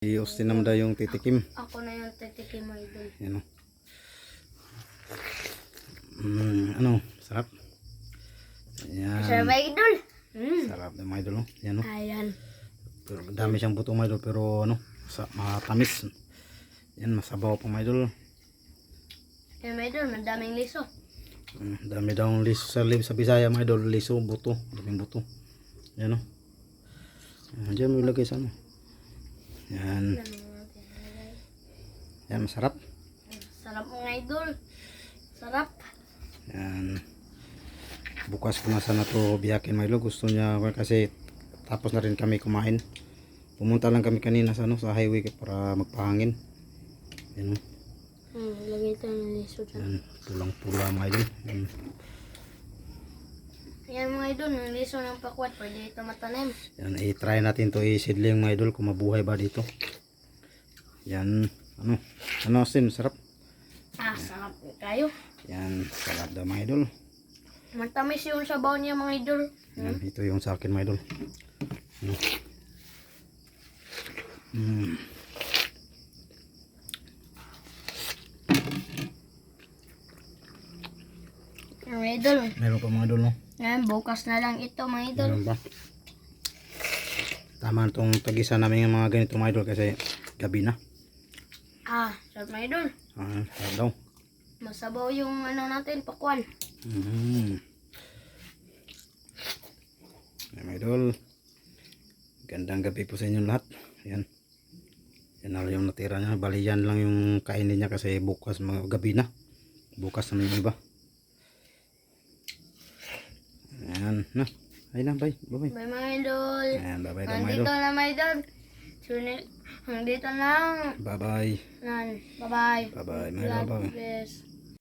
Si Austin naman daw yung titikim. Ako na yung titikim, idol. Yan o. Ano, sarap. Yan. Sarap, idol. Sarap na mga idol. Yan o. Ayan. Pero dami siyang buto mga idol. Pero ano, matamis. Yan, masabaw pa mga idol. Ayan, idol, madaming liso. Dami daw ang liso sa Bisaya mga idol. Liso, buto. Daming buto. Yan o. Diyan mo ilagay sa ano. Yan. Yan, masarap. Sarap mga idol. Sarap. Yan. Bukas ko na sana to biyakin mga idol. Gusto niya kasi tapos na rin kami kumain. Pumunta lang kami kanina sa, ano, sa highway para magpahangin. Yan. Lagay tayo ng liso dyan. Yan. Pulang-pula mga idol. Yan. Ayan mga idol, yung liso ng pakwat. Pwede ito matanim. Yan, i-try natin to i-seedling mga idol kung mabuhay ba dito. Yan. Ano Austin, sarap. Sarap kayo. Yan, sarap daw mga idol. Matamis yung sabaw niya mga idol. Yan, ito yung sa akin mga idol. Mga idol. Meron pa mga idol, no? Ngayon, bukas na lang ito mga idol. Meron pa. Tama itong tagisa namin yung mga ganito mga idol kasi gabi na. Sarap mga idol. Sarap daw. Masabaw yung ano natin, pakwan. Yan mga idol. Gandang gabi po sa inyo lahat. Yan. Yan na yung natira niya. Bali yan lang yung kainin niya kasi bukas mga gabi na. Bukas na may iba. Ayan, na. Ayun na, bye. Bye-bye. Bye mga idol. Ayan, bye-bye daw mga Nandito idol. na mga idol. Nandito lang. Bye-bye. Bye-bye. Bye-bye, mga idol. God Bye-bye. bless.